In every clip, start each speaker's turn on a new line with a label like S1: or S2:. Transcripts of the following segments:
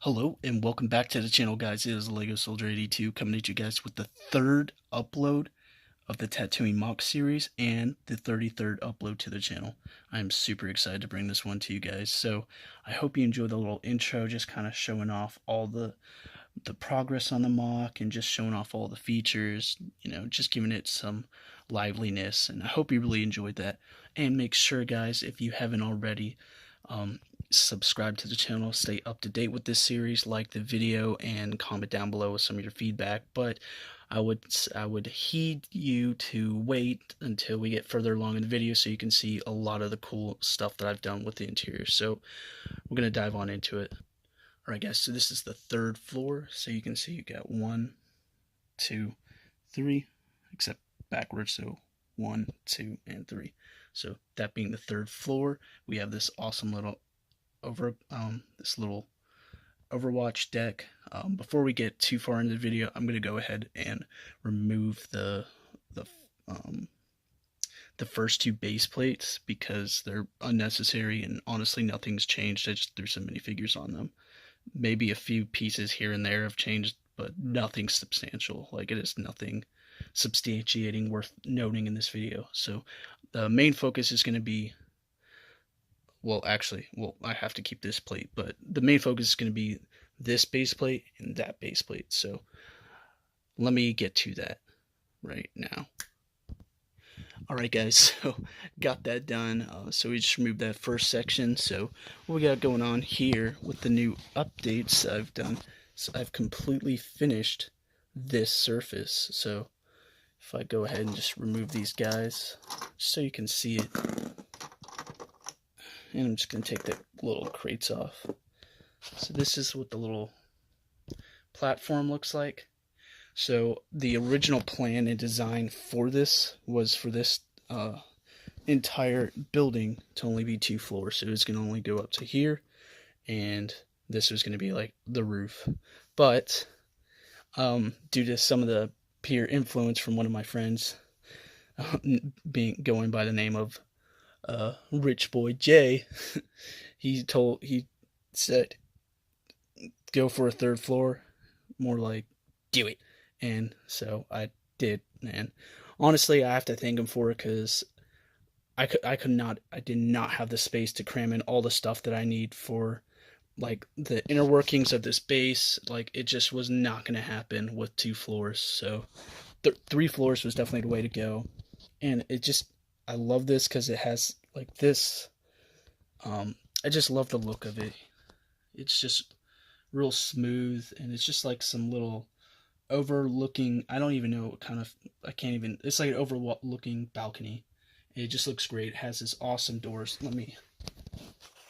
S1: Hello and welcome back to the channel, guys. It is Lego Soldier 82 coming at you guys with the third upload of the Tattooing MOC series and the 33rd upload to the channel. I'm super excited to bring this one to you guys. So I hope you enjoyed the little intro, just kind of showing off all the progress on the MOC and just showing off all the features, just giving it some liveliness. And I hope you really enjoyed that. And make sure, guys, if you haven't already, subscribe to the channel, stay up to date with this series, like the video, and comment down below with some of your feedback. But I would heed you to wait until we get further along in the video so you can see a lot of the cool stuff that I've done with the interior. So we're gonna dive on into it. Alright guys, so this is the third floor. So you can see you got 1, 2, 3, except backwards, so 1, 2, and 3. So that being the third floor, we have this awesome little Overwatch deck. Before we get too far into the video, I'm gonna go ahead and remove the first two base plates because they're unnecessary, and honestly nothing's changed. I just threw some minifigures on them. Maybe a few pieces here and there have changed, but nothing substantial. Like, it is nothing substantiating worth noting in this video. So the main focus is going to be, I have to keep this plate, but the main focus is going to be this base plate and that base plate. So let me get to that right now. Alright guys, so got that done. So we just removed that first section. So what we got going on here with the new updates I've done, so I've completely finished this surface. So if I go ahead and just remove these guys, just so you can see it. And I'm just going to take the little crates off. So this is what the little platform looks like. So the original plan and design for this was for this entire building to only be 2 floors. So it was going to only go up to here, and this was going to be like the roof. But due to some of the peer influence from one of my friends, going by the name of Rich Boy Jay, he said go for a 3rd floor, more like do it. And so I did, and honestly I have to thank him for it, because I did not have the space to cram in all the stuff that I need for like the inner workings of this base. Like, it just was not going to happen with 2 floors. So 3 floors was definitely the way to go. And I love this because it has like this. I just love the look of it. It's just real smooth, and it's just like some little overlooking, I don't even know what kind of, it's like an overlooking balcony. It just looks great. It has this awesome doors. Let me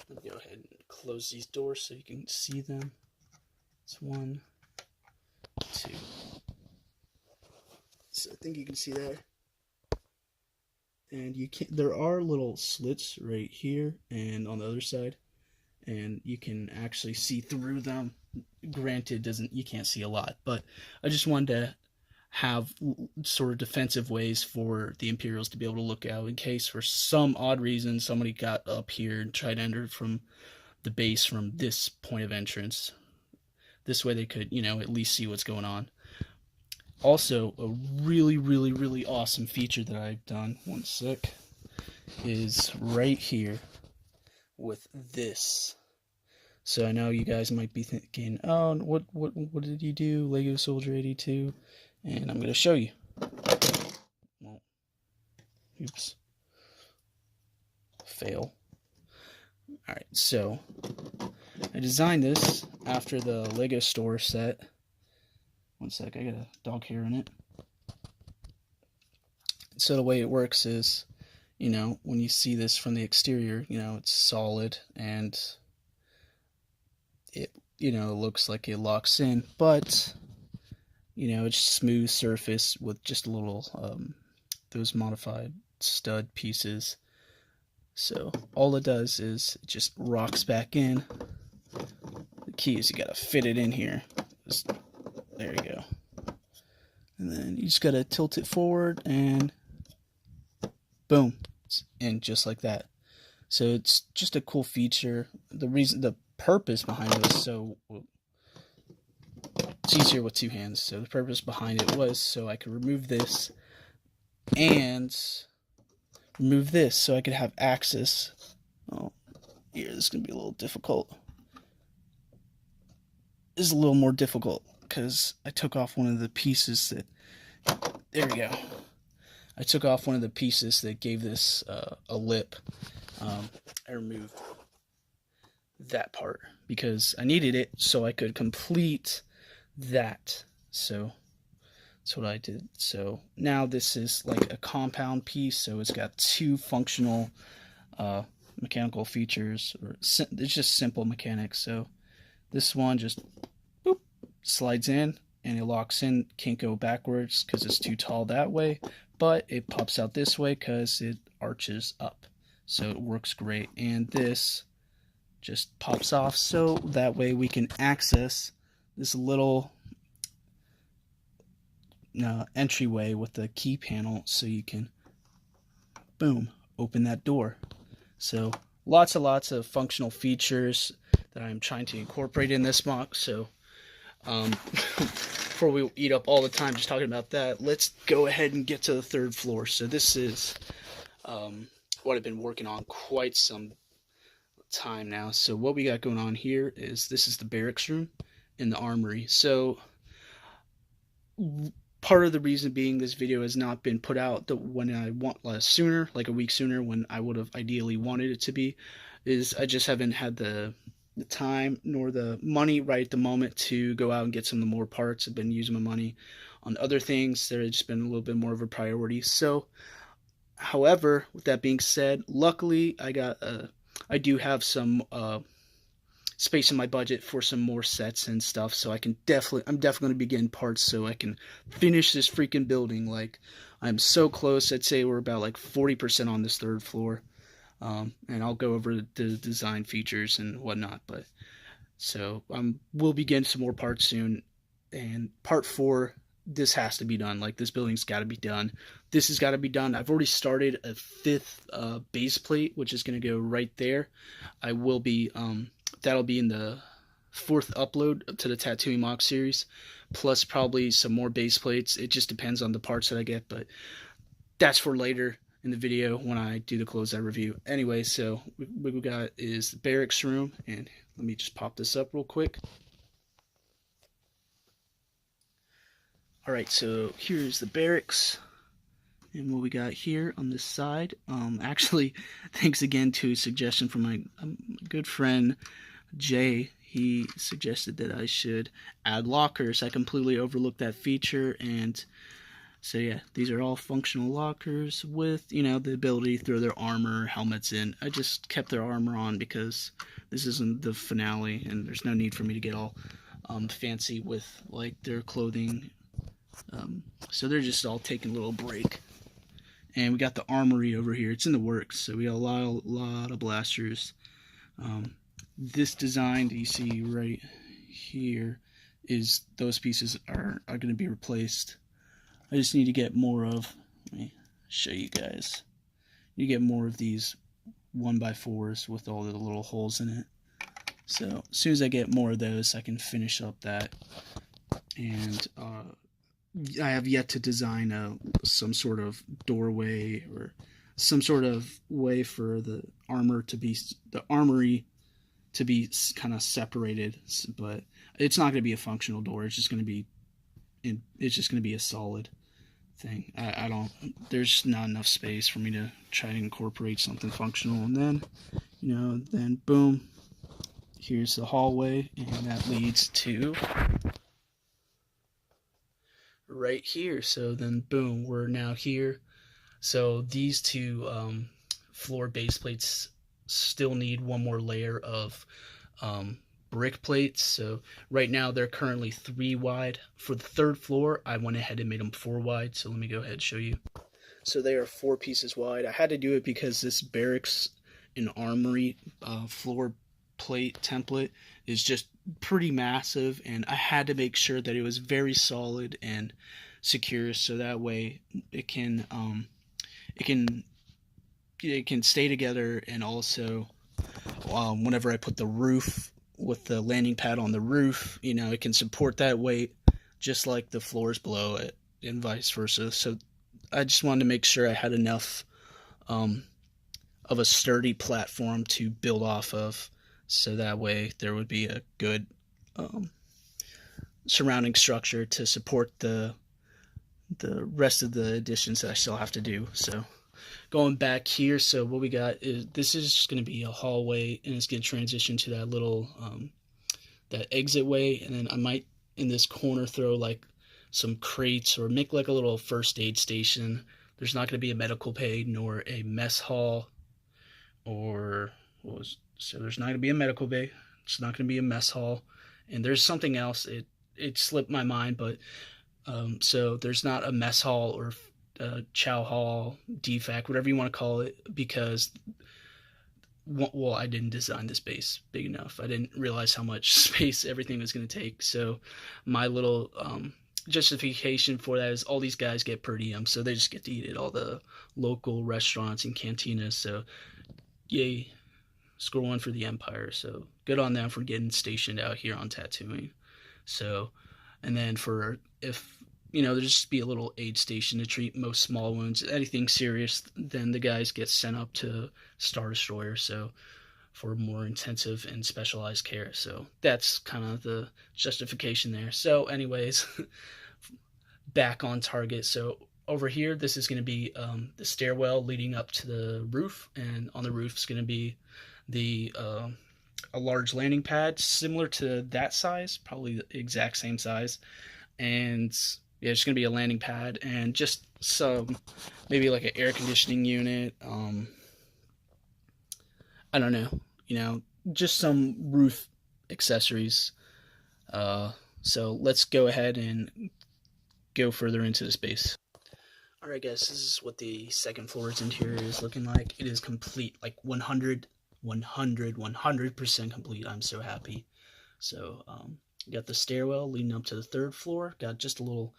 S1: go ahead and close these doors so you can see them. It's 1, 2. So I think you can see that. And there are little slits right here and on the other side, and you can actually see through them. Granted, you can't see a lot, but I just wanted to have sort of defensive ways for the Imperials to be able to look out in case for some odd reason somebody got up here and tried to enter from the base from this point of entrance. This way they could, at least see what's going on. Also, a really, really, really awesome feature that I've done, one sec, is right here with this. So I know you guys might be thinking, oh, what did you do, Lego Soldier 82? And I'm going to show you. Well, oops. Fail. Alright, so I designed this after the Lego store set. One sec, I got a dog hair in it. So the way it works is, when you see this from the exterior, it's solid, and it, looks like it locks in, but, it's smooth surface with just a little, those modified stud pieces. So all it does is it just rocks back in. The key is you gotta fit it in here. There you go. And then you just gotta tilt it forward, and boom, it's in just like that. So it's just a cool feature. The purpose behind it is so it's easier with two hands. So the purpose behind it was so I could remove this and remove this so I could have access. Oh, here, this is going to be a little difficult. This is a little more difficult because I took off one of the pieces that, there we go. I took off one of the pieces that gave this a lip. I removed that part because I needed it so I could complete that. So that's what I did. So now this is like a compound piece, so it's got two functional mechanical features, or it's just simple mechanics. So this one just boop, slides in and it locks in. Can't go backwards because it's too tall that way, but it pops out this way because it arches up, so it works great. And this just pops off so that way we can access this little entryway with the key panel, so you can boom, open that door. So lots of functional features that I'm trying to incorporate in this MOC. So before we eat up all the time just talking about that, let's go ahead and get to the third floor. So this is what I've been working on quite some time now. So what we got going on here is this is the barracks room in the armory. So part of the reason being this video has not been put out when I want sooner, like a week sooner, when I would have ideally wanted it to be, is I just haven't had the time nor the money right at the moment to go out and get some of the more parts. I've been using my money on other things that have just been a little bit more of a priority. So, however, with that being said, luckily I do have some space in my budget for some more sets and stuff, so I'm definitely going to be getting parts so I can finish this freaking building. Like, I'm so close. I'd say we're about like 40% on this third floor, and I'll go over the design features and whatnot. But so we'll be getting some more parts soon, and part 4, this has to be done. Like, this building's got to be done. This has got to be done. I've already started a 5th base plate, which is going to go right there. I will be that'll be in the 4th upload to the TATOOINE MOC series, plus probably some more base plates. It just depends on the parts that I get, but that's for later in the video when I do the closeout review. Anyway, so what we got is the barracks room, and let me just pop this up real quick. Alright, so here's the barracks, and what we got here on this side, actually, thanks again to a suggestion from my good friend Jay. He suggested that I should add lockers. I completely overlooked that feature, and so yeah, these are all functional lockers with, the ability to throw their armor, helmets in. I just kept their armor on because this isn't the finale, and there's no need for me to get all fancy with like their clothing. So they're just all taking a little break. And we got the armory over here. It's in the works, so we got a lot of blasters. This design that you see right here is those pieces are going to be replaced. I just need to get more of, let me show you guys. You get more of these 1x4s with all the little holes in it. So as soon as I get more of those, I can finish up that. And I have yet to design some sort of doorway or some sort of way for the armory to be kind of separated, but it's not going to be a functional door. It's just going to be a solid thing. There's not enough space for me to try to incorporate something functional. And then, then boom, here's the hallway, and that leads to right here. So then boom, we're now here. So these two floor base plates still need one more layer of brick plates. So right now they're currently 3 wide. For the 3rd floor, I went ahead and made them 4 wide. So let me go ahead and show you. So they are 4 pieces wide. I had to do it because this barracks and armory floor plate template is just pretty massive, and I had to make sure that it was very solid and secure, so that way it can stay together. And also whenever I put the roof with the landing pad on the roof, it can support that weight. just like the floors below it, and vice versa. So I just wanted to make sure I had enough um, of a sturdy platform to build off of, so that way there would be a good um, surrounding structure to support the rest of the additions that I still have to do. So going back here, so what we got is, this is just going to be a hallway, and it's going to transition to that little that exit way, and then I might in this corner throw like some crates or make like a little first aid station. There's not going to be a medical bay nor a mess hall, or so there's not going to be a medical bay. It's not going to be a mess hall, and there's something else. It slipped my mind, but so there's not a mess hall or chow hall, DFAC, whatever you want to call it, because well, I didn't design the space big enough. I didn't realize how much space everything was going to take. So my little justification for that is all these guys get per diem, so they just get to eat at all the local restaurants and cantinas. So yay, score one for the Empire. So good on them for getting stationed out here on Tatooine. So, and then for, if there'll just be a little aid station to treat most small wounds. Anything serious, then the guys get sent up to Star Destroyer, so for more intensive and specialized care. So that's kind of the justification there. So anyways, back on target. So over here, this is going to be the stairwell leading up to the roof, and on the roof is going to be the a large landing pad similar to that size, probably the exact same size, and yeah, it's going to be a landing pad and just some, maybe like an air conditioning unit. I don't know, just some roof accessories. So let's go ahead and go further into the space. Alright guys, this is what the second floor's interior is looking like. It is complete, like 100% complete. I'm so happy. So, got the stairwell leading up to the third floor. Got just a little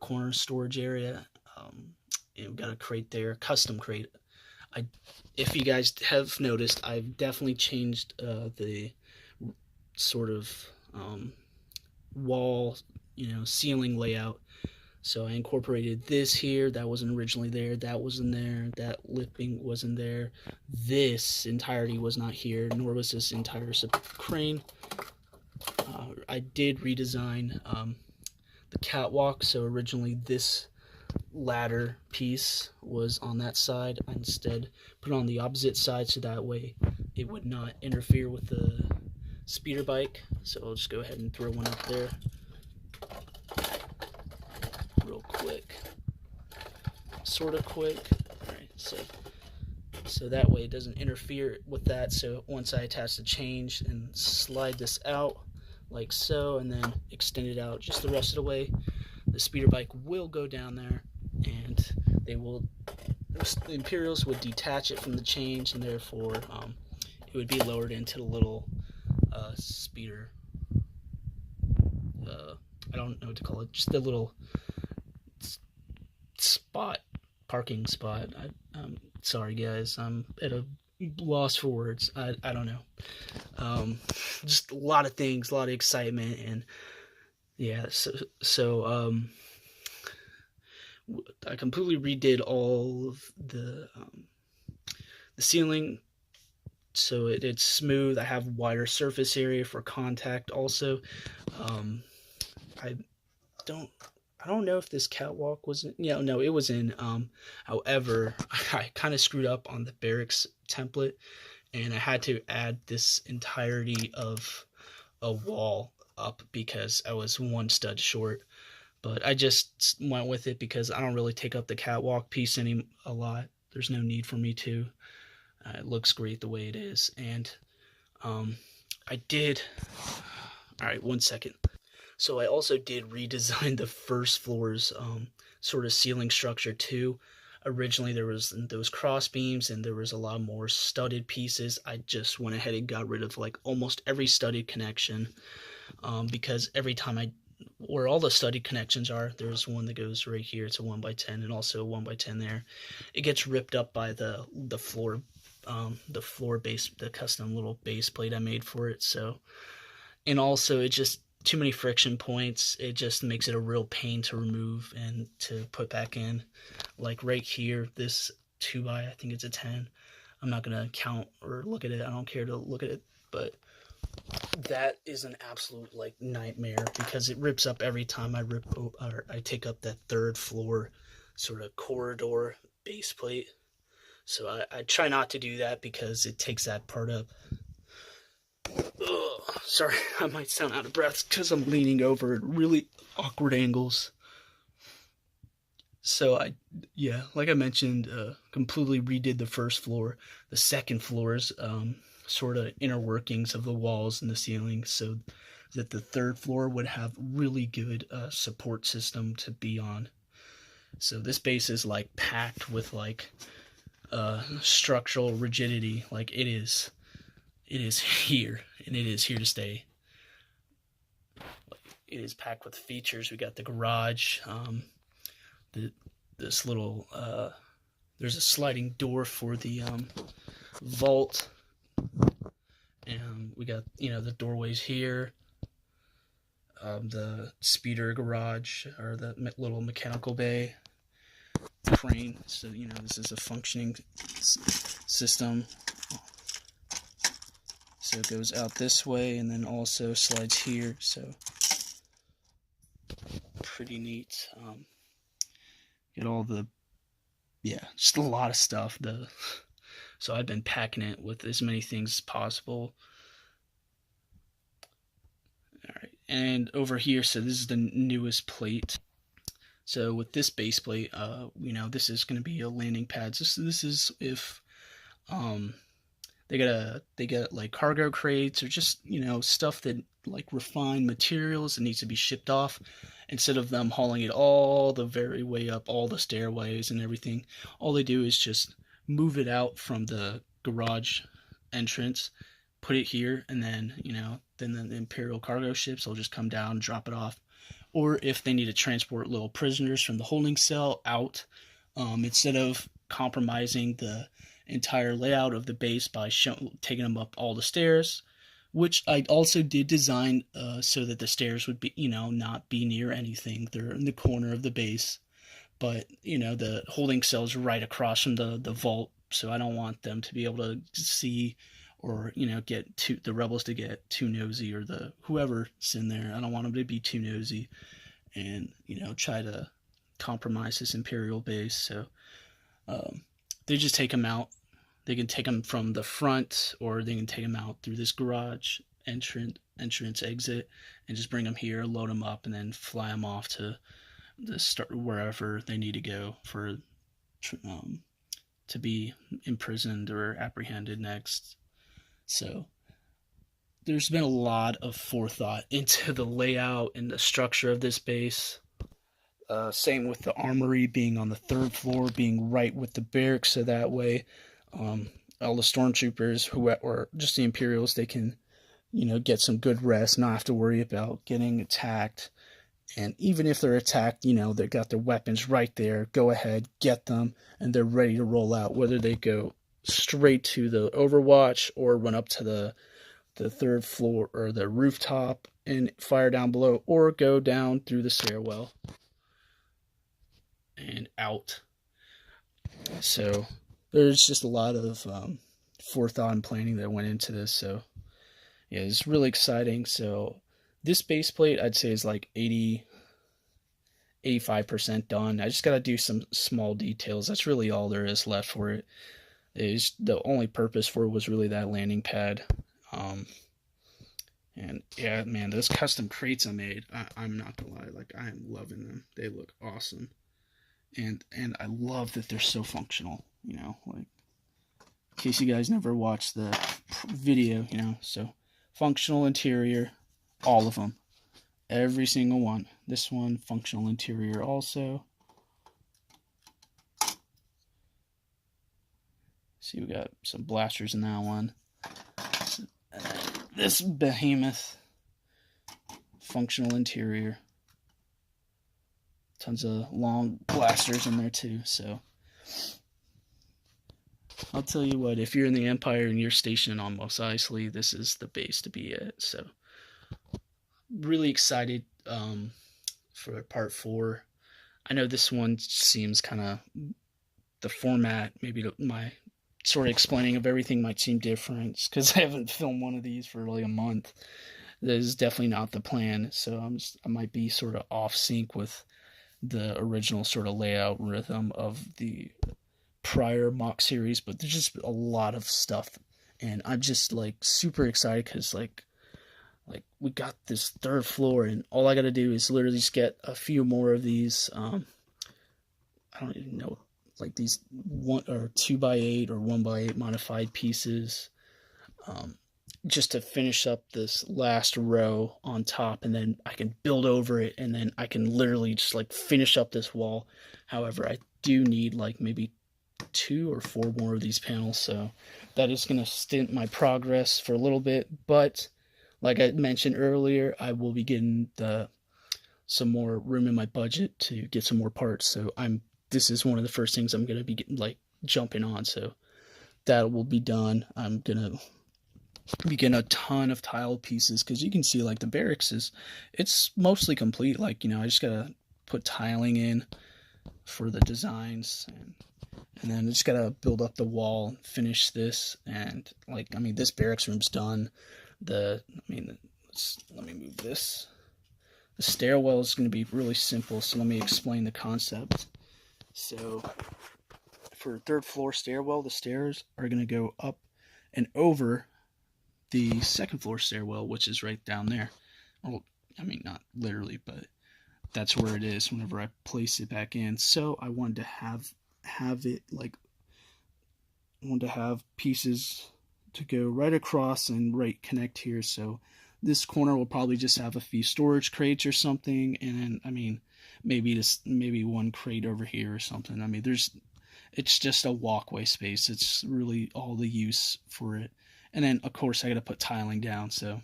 S1: corner storage area. And we've got a crate there, custom crate. If you guys have noticed, I've definitely changed the sort of wall, ceiling layout. So I incorporated this here. That wasn't originally there. That wasn't there. That lipping wasn't there. This entirety was not here, nor was this entire crane. I did redesign the catwalk. So originally this ladder piece was on that side. I instead put it on the opposite side, so that way it would not interfere with the speeder bike. So I'll just go ahead and throw one up there real quick, sort of quick. Alright, so that way it doesn't interfere with that. So once I attach the change and slide this out like so, and then extend it out just the rest of the way, the speeder bike will go down there, and the Imperials would detach it from the change, and therefore it would be lowered into the little speeder, I don't know what to call it, just the little parking spot. Sorry guys, I'm at a loss for words. I don't know. Just a lot of things, a lot of excitement, and yeah, so I completely redid all of the ceiling, so it's smooth. I have wider surface area for contact also. I don't know if this catwalk was in, no, it was in. However, I kind of screwed up on the barracks template, and I had to add this entirety of a wall up because I was one stud short. But I just went with it because I don't really take up the catwalk piece a lot. There's no need for me to. It looks great the way it is, and I did. All right, 1 second. So I also did redesign the first floor's sort of ceiling structure too. Originally there was those cross beams, and there was a lot more studded pieces. I just went ahead and got rid of like almost every studded connection, because every time where all the studded connections are, there's one that goes right here. It's a 1x10, and also a 1x10 there. It gets ripped up by the floor base, the custom little base plate I made for it. So, and also it just too many friction points. It just makes it a real pain to remove and to put back in. Like right here, this 2x, I think it's a 10. I'm not gonna count or look at it. I don't care to look at it, but that is an absolute like nightmare because it rips up every time I take up that third floor sort of corridor base plate. So I try not to do that because it takes that part up. Ugh, sorry, I might sound out of breath because I'm leaning over at really awkward angles. So like I mentioned, completely redid the first floor. The second floor's sort of inner workings of the walls and the ceiling, so that the third floor would have really good support system to be on. So this base is like packed with like structural rigidity. Like it is here, and it is here to stay. It is packed with features. We got the garage, this little there's a sliding door for the vault, and we got the doorways here, the speeder garage, or the little mechanical bay, crane. So this is a functioning system. So it goes out this way and then also slides here, so pretty neat. Get all the, just a lot of stuff. So I've been packing it with as many things as possible. Alright, and over here, so this is the newest plate. So with this base plate, this is going to be a landing pad. So this is if they got like cargo crates or just stuff that like refined materials that needs to be shipped off, instead of them hauling it all the very way up all the stairways and everything. All they do is just move it out from the garage entrance, put it here, and then then the Imperial cargo ships will just come down and drop it off. Or if they need to transport little prisoners from the holding cell out, instead of compromising the entire layout of the base by taking them up all the stairs, which I also did design so that the stairs would be, not be near anything. They're in the corner of the base, but the holding cell's right across from the vault, so I don't want them to be able to see, or get the rebels to get too nosy, or the whoever's in there. I don't want them to be too nosy and try to compromise this Imperial base. So they just take them out. They can take them from the front, or they can take them out through this garage entrance exit, and just bring them here, load them up, and then fly them off to wherever they need to go for to be imprisoned or apprehended next. So there's been a lot of forethought into the layout and the structure of this base. Same with the armory being on the third floor, being right with the barracks, so that way all the stormtroopers or just the Imperials, they can get some good rest, not have to worry about getting attacked. And even if they're attacked, they got their weapons right there. Go ahead, get them, and they're ready to roll out, whether they go straight to the Overwatch or run up to the third floor or the rooftop and fire down below, or go down through the stairwell and out. So there's just a lot of forethought and planning that went into this. So yeah, it's really exciting. So this base plate, I'd say, is like 85% done. I just got to do some small details. That's really all there is left for it. The only purpose for it was really that landing pad. And yeah, man, those custom crates I made, I'm not gonna lie, like, I am loving them. They look awesome. And I love that they're so functional, like, in case you guys never watched the video, so functional interior, all of them, every single one. This one, functional interior also. See, we got some blasters in that one. This behemoth, functional interior. Tons of long blasters in there too. So I'll tell you what, if you're in the Empire and you're stationed on Mos Eisley, this is the base to be at. So really excited for part 4. I know this one seems kind of, the format, maybe my sort of explaining of everything might seem different because I haven't filmed one of these for like a month. That is definitely not the plan, so I might be sort of off sync with the original sort of layout rhythm of the prior mock series, but there's just a lot of stuff, and I'm just like super excited because like we got this third floor, and all I got to do is literally just get a few more of these. I don't even know, like these 2x8 or 1x8 modified pieces, um, just to finish up this last row on top, and then I can build over it, and then I can literally just like finish up this wall. However, I do need like maybe 2 or 4 more of these panels, so that is going to stint my progress for a little bit. But like I mentioned earlier, I will be getting some more room in my budget to get some more parts, so this is one of the first things I'm going to be like jumping on, so that will be done. I'm going to be getting a ton of tile pieces because you can see like the barracks it's mostly complete. Like, I just got to put tiling in for the designs, and then I just gotta build up the wall and finish this. And like, this barracks room's done. Let me move this. The stairwell is going to be really simple, so let me explain the concept. So for third floor stairwell, the stairs are going to go up and over the second floor stairwell, which is right down there. Well, not literally, but that's where it is whenever I place it back in. So I wanted to have it like, I wanted to have pieces to go right across and right connect here. So this corner will probably just have a few storage crates or something, and then maybe one crate over here or something. It's just a walkway space. It's really all the use for it. And then of course I got to put tiling down. So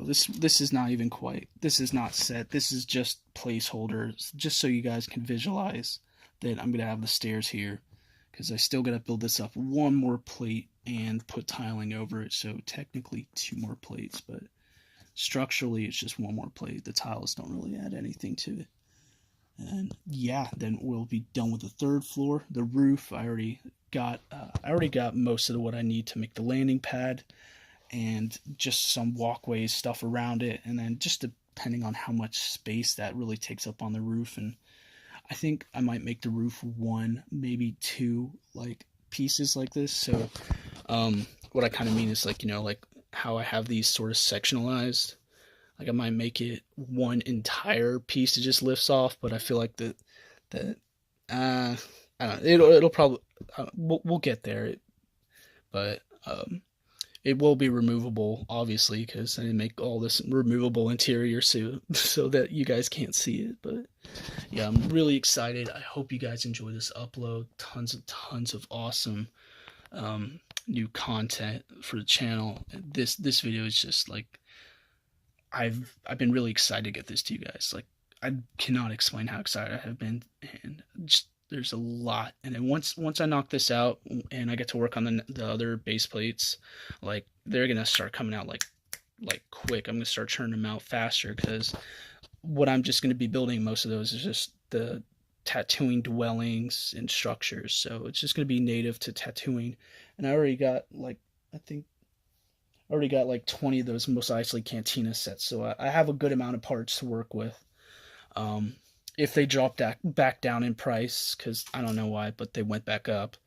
S1: this is not even quite. This is not set. This is just placeholders, just so you guys can visualize that I'm gonna have the stairs here, because I still gotta build this up one more plate and put tiling over it. So technically 2 more plates, but structurally it's just 1 more plate. The tiles don't really add anything to it. And yeah, then we'll be done with the third floor. The roof, I already got most of what I need to make the landing pad, and just some walkways, stuff around it, and then just depending on how much space that really takes up on the roof. And I think I might make the roof 1, maybe 2 like pieces like this. So what I kind of mean is like, like how I have these sort of sectionalized. Like I might make it 1 entire piece that just lifts off, but I feel like I don't know, it'll probably we'll get there. But it will be removable, obviously, because I didn't make all this removable interior so that you guys can't see it. But yeah, I'm really excited. I hope you guys enjoy this upload. Tons of awesome new content for the channel. This video is just like, I've been really excited to get this to you guys. Like, I cannot explain how excited I have been, and just there's a lot. And then once I knock this out and I get to work on the other base plates, like they're gonna start coming out like quick. I'm gonna start churning them out faster, because what I'm just gonna be building most of those is just the Tatooine dwellings and structures. So it's just gonna be native to Tatooine, and I already got like 20 of those Mos Eisley Cantina sets, so I have a good amount of parts to work with. If they drop back down in price, because I don't know why, but they went back up.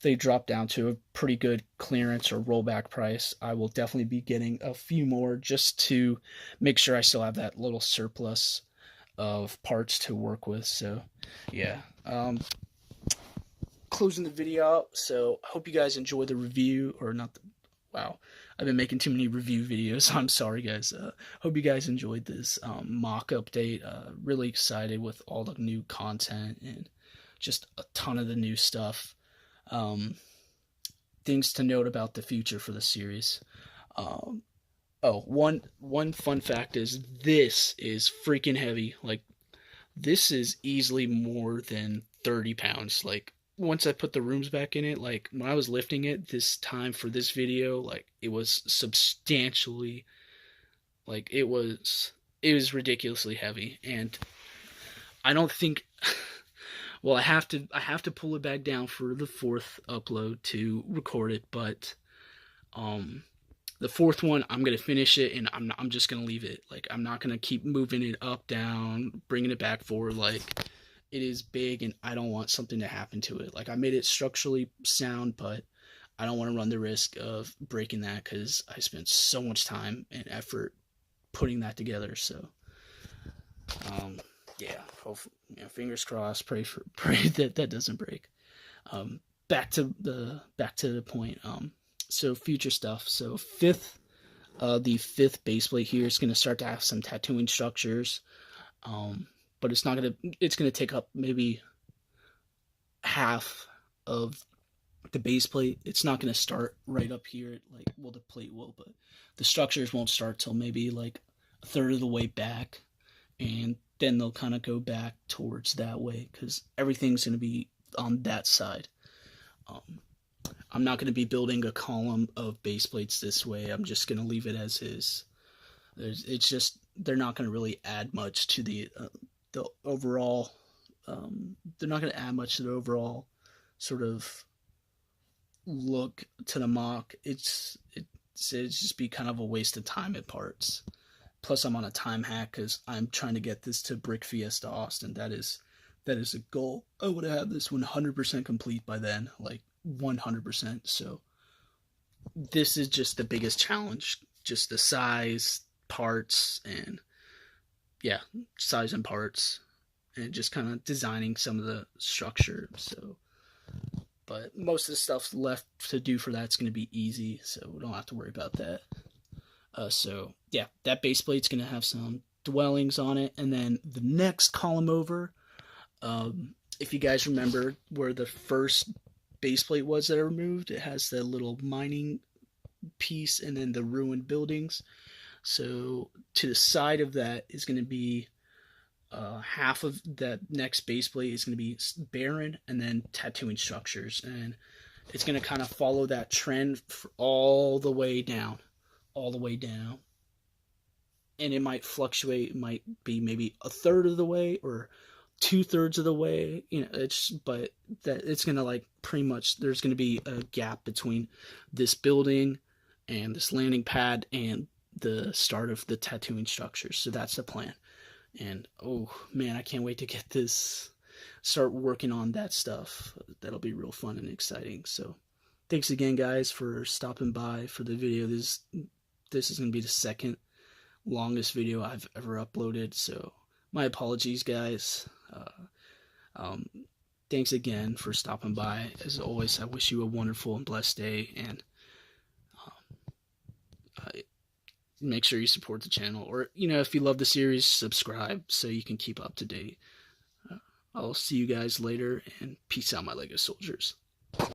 S1: They dropped down to a pretty good clearance or rollback price, I will definitely be getting a few more just to make sure I still have that little surplus of parts to work with. So yeah, closing the video out. So I hope you guys enjoyed the review, or not. Wow, I've been making too many review videos. I'm sorry, guys. Hope you guys enjoyed this mock update. Really excited with all the new content and just a ton of the new stuff. Things to note about the future for the series. One fun fact is this is freaking heavy. Like, this is easily more than 30 pounds. Like, once I put the rooms back in it, like when I was lifting it this time for this video, like it was substantially Like it was ridiculously heavy, and I don't think. Well, I have to pull it back down for the fourth upload to record it, but um the fourth one I'm gonna finish it, and I'm just gonna leave it. Like I'm not gonna keep moving it up, down, bringing it back forward. Like it is big, and I don't want something to happen to it. Like I made it structurally sound, but I don't want to run the risk of breaking that because I spent so much time and effort putting that together. So yeah, hopefully, fingers crossed. Pray that that doesn't break. Back to the point. So future stuff. So the fifth base plate here is going to start to have some tattooing structures, but it's not gonna. It's going to take up maybe half of the base plate. It's not going to start right up here. Like, well, the plate will, but the structures won't start till maybe like a third of the way back, and then they'll kind of go back towards that way because everything's going to be on that side. I'm not going to be building a column of base plates this way. I'm just going to leave it as is. It's just they're not going to really add much to the overall. They're not going to add much to the overall sort of look to the mock. It's just be kind of a waste of time at parts. Plus, I'm on a time hack because I'm trying to get this to Brick Fiesta Austin. That is a goal. I would have this 100% complete by then, like 100%. So this is just the biggest challenge, just the size, parts, and size and parts, and just kind of designing some of the structure. So, but most of the stuff left to do for that's going to be easy, so we don't have to worry about that. So yeah, that base plate's going to have some dwellings on it, and then the next column over, if you guys remember where the first base plate was that I removed, it has the little mining piece and then the ruined buildings. So to the side of that is going to be half of that next base plate is going to be barren, and then tattooing structures, and it's going to kind of follow that trend all the way down. And it might fluctuate. It might be maybe a third of the way or 2/3 of the way. But that it's gonna like pretty much. There's gonna be a gap between this building and this landing pad and the start of the tattooing structures. So that's the plan. And oh man, I can't wait to get this. Start working on that stuff. That'll be real fun and exciting. So thanks again, guys, for stopping by for the video. This is going to be the second longest video I've ever uploaded, so my apologies, guys. Thanks again for stopping by. As always, I wish you a wonderful and blessed day, and make sure you support the channel, or if you love the series, subscribe so you can keep up to date. I'll see you guys later, and peace out, my Lego soldiers.